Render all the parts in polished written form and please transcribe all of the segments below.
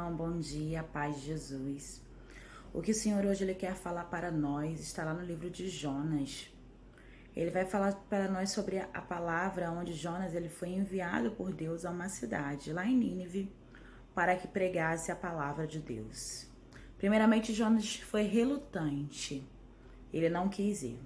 irmão, bom dia, paz de Jesus. O que o Senhor hoje ele quer falar para nós está lá no livro de Jonas. Ele vai falar para nós sobre a palavra onde Jonas ele foi enviado por Deus a uma cidade, lá em Nínive, para que pregasse a palavra de Deus. Primeiramente, Jonas foi relutante, ele não quis ir.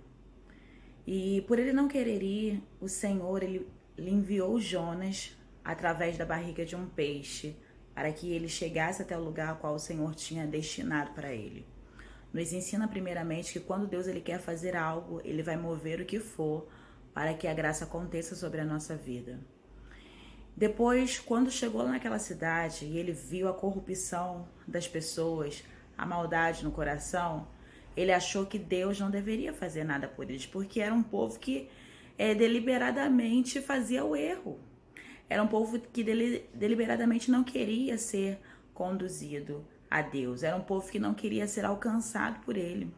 E por ele não querer ir, o Senhor ele enviou Jonas através da barriga de um peixe para que ele chegasse até o lugar ao qual o Senhor tinha destinado para ele. Nos ensina primeiramente que quando Deus ele quer fazer algo, ele vai mover o que for para que a graça aconteça sobre a nossa vida. Depois, quando chegou lá naquela cidade e ele viu a corrupção das pessoas, a maldade no coração, ele achou que Deus não deveria fazer nada por eles, porque era um povo que deliberadamente fazia o erro. Era um povo que deliberadamente não queria ser conduzido a Deus. Era um povo que não queria ser alcançado por ele.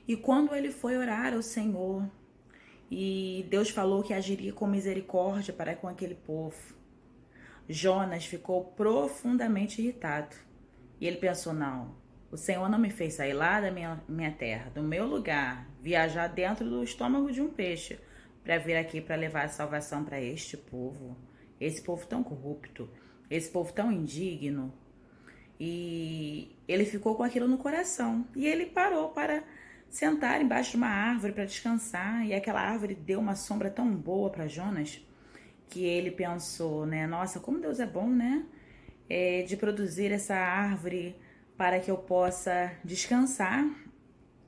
E quando ele foi orar ao Senhor, e Deus falou que agiria com misericórdia para com aquele povo, Jonas ficou profundamente irritado. E ele pensou, não, o Senhor não me fez sair lá da minha terra, do meu lugar, viajar dentro do estômago de um peixe, para vir aqui para levar a salvação para este povo. Esse povo tão corrupto, esse povo tão indigno. E ele ficou com aquilo no coração. E ele parou para sentar embaixo de uma árvore para descansar. E aquela árvore deu uma sombra tão boa para Jonas que ele pensou, né? Nossa, como Deus é bom, né? De produzir essa árvore para que eu possa descansar.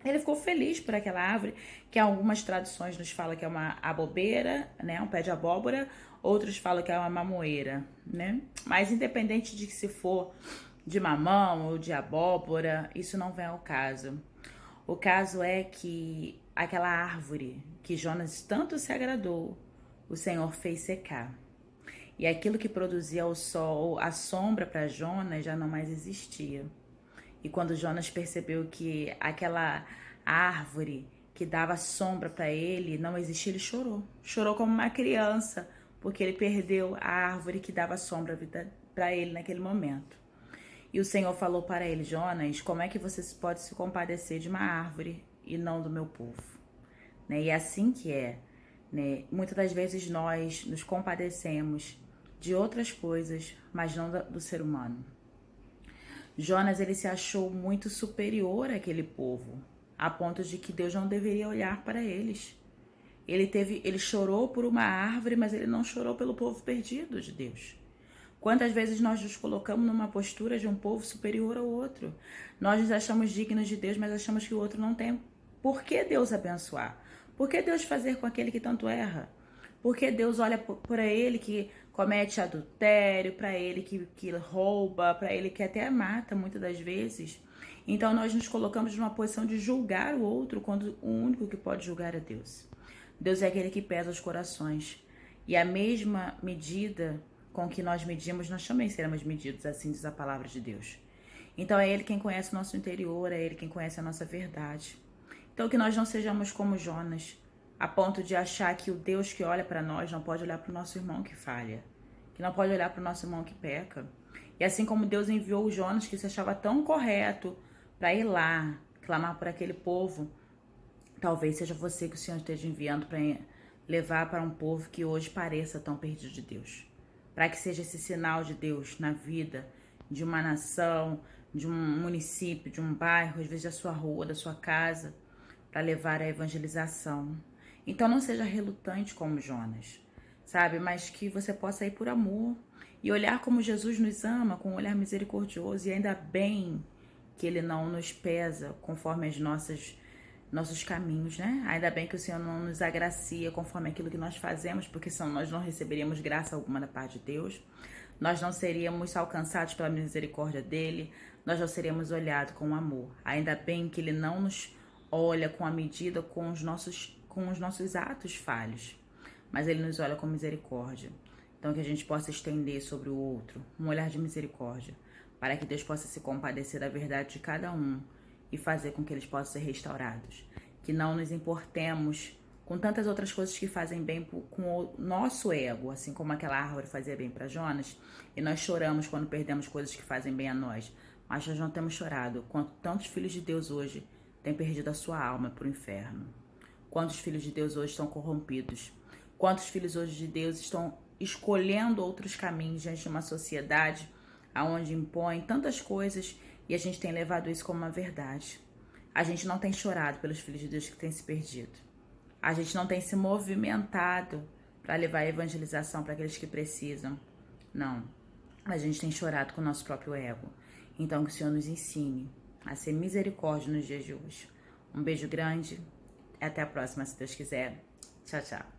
Ele ficou feliz por aquela árvore, que algumas traduções nos falam que é uma abobeira, né, um pé de abóbora, outros falam que é uma mamoeira, né? Mas independente de que se for de mamão ou de abóbora, isso não vem ao caso. O caso é que aquela árvore que Jonas tanto se agradou, o Senhor fez secar. E aquilo que produzia o sol, a sombra para Jonas já não mais existia. E quando Jonas percebeu que aquela árvore que dava sombra para ele não existia, ele chorou. Chorou como uma criança, porque ele perdeu a árvore que dava sombra para ele naquele momento. E o Senhor falou para ele, Jonas, como é que você pode se compadecer de uma árvore e não do meu povo? Né? E é assim que é. Né? Muitas das vezes nós nos compadecemos de outras coisas, mas não do ser humano. Jonas ele se achou muito superior àquele povo, a ponto de que Deus não deveria olhar para eles. Ele chorou por uma árvore, mas ele não chorou pelo povo perdido de Deus. Quantas vezes nós nos colocamos numa postura de um povo superior ao outro? Nós nos achamos dignos de Deus, mas achamos que o outro não tem. Por que Deus abençoar? Por que Deus fazer com aquele que tanto erra? Por que Deus olha para ele que comete adultério, para ele que rouba, para ele que até mata muitas das vezes? Então nós nos colocamos numa posição de julgar o outro, quando o único que pode julgar é Deus. Deus é aquele que pesa os corações. E a mesma medida com que nós medimos, nós também seremos medidos, assim diz a palavra de Deus. Então é Ele quem conhece o nosso interior, é Ele quem conhece a nossa verdade. Então que nós não sejamos como Jonas, a ponto de achar que o Deus que olha para nós não pode olhar para o nosso irmão que falha, que não pode olhar para o nosso irmão que peca. E assim como Deus enviou o Jonas, que se achava tão correto, para ir lá, clamar por aquele povo, talvez seja você que o Senhor esteja enviando para levar para um povo que hoje pareça tão perdido de Deus. Para que seja esse sinal de Deus na vida de uma nação, de um município, de um bairro, às vezes da sua rua, da sua casa, para levar a evangelização. Então não seja relutante como Jonas, sabe? Mas que você possa ir por amor e olhar como Jesus nos ama, com um olhar misericordioso. E ainda bem que Ele não nos pesa conforme as nossos caminhos, né? Ainda bem que o Senhor não nos agracia conforme aquilo que nós fazemos, porque senão nós não receberíamos graça alguma da parte de Deus. Nós não seríamos alcançados pela misericórdia dEle, nós não seríamos olhados com amor. Ainda bem que Ele não nos olha com a medida com os nossos atos falhos, mas Ele nos olha com misericórdia. Então que a gente possa estender sobre o outro um olhar de misericórdia, para que Deus possa se compadecer da verdade de cada um e fazer com que eles possam ser restaurados. Que não nos importemos com tantas outras coisas que fazem bem com o nosso ego, assim como aquela árvore fazia bem para Jonas, e nós choramos quando perdemos coisas que fazem bem a nós, mas nós não temos chorado quanto tantos filhos de Deus hoje têm perdido a sua alma para o inferno. Quantos filhos de Deus hoje estão corrompidos? Quantos filhos hoje de Deus estão escolhendo outros caminhos diante de uma sociedade onde impõe tantas coisas e a gente tem levado isso como uma verdade? A gente não tem chorado pelos filhos de Deus que têm se perdido. A gente não tem se movimentado para levar a evangelização para aqueles que precisam. Não. A gente tem chorado com o nosso próprio ego. Então que o Senhor nos ensine a ser misericórdia nos dias de hoje. Um beijo grande. Até a próxima, se Deus quiser. Tchau, tchau.